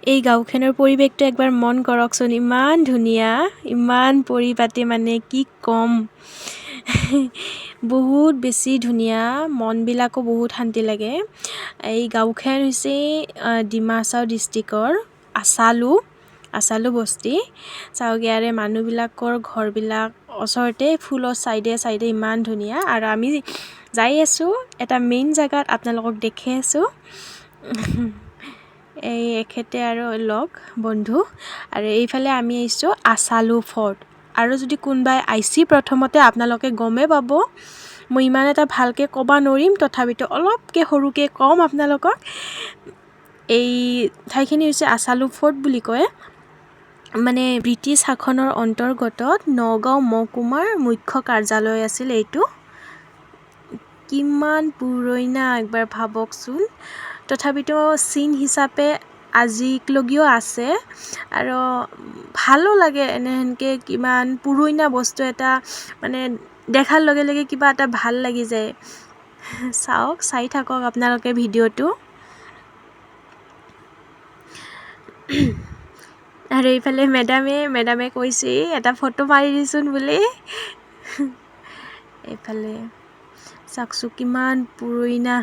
এই গাঁওখনৰ পৰিৱেশটো একবাৰ মন কৰকচোন, ইমান ধুনীয়া, ইমান পৰিপাটি মানে কি ক'ম। বহুত বেছি ধুনীয়া, মনবিলাকো বহুত শান্তি লাগে। এই গাঁওখন হৈছে ডিমা হাছাও ডিষ্ট্ৰিক্টৰ আছালু বস্তি। চাওক ইয়াৰে মানুহবিলাকৰ ঘৰবিলাক ওচৰতে ফুলৰ চাইডে চাইডে ইমান ধুনীয়া। আৰু আমি যাই আছোঁ এটা মেইন জেগাত, আপোনালোকক দেখি আছোঁ। এই এখেতে আৰু লগ বন্ধু। আৰু এইফালে আমি আহিছোঁ আছালু ফৰ্ট। আৰু যদি কোনোবাই আহিছে প্ৰথমতে আপোনালোকে গমেই পাব। মই ইমান এটা ভালকৈ ক'ব নোৱাৰিম, তথাপিতো অলপকৈ সৰুকৈ ক'ম আপোনালোকক। এই ঠাইখিনি হৈছে আছালু ফৰ্ট বুলি কয়। মানে ব্ৰিটিছ শাসনৰ অন্তৰ্গত নগাঁও মহকুমাৰ মুখ্য কাৰ্যালয় আছিল এইটো। কিমান পুৰণা একবাৰ ভাবকচোন। তথাপিতো চিন হিচাপে আজিলৈও আছে। আৰু ভালো লাগে এনেহেনকৈ কিমান পুৰণা বস্তু এটা মানে দেখাৰ লগে লগে কিবা এটা ভাল লাগি যায়। চাই থাকক আপোনালোকে ভিডিঅ'টো। আৰু এইফালে মেডামে কৈছে এটা ফটো মাৰি দিচোন বুলি। এইফালে চাওকচোন কিমান পুৰণা।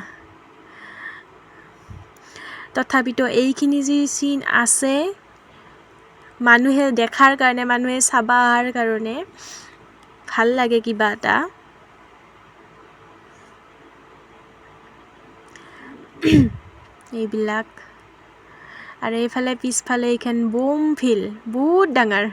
তথাপিতো এইখিনি যি চিন আছে, মানুহে দেখাৰ কাৰণে, মানুহে চাব অহাৰ কাৰণে ভাল লাগে কিবা এটা। এইবিলাক আৰু এইফালে পিছফালে এইখন বোম ফিল্ড বহুত ডাঙৰ।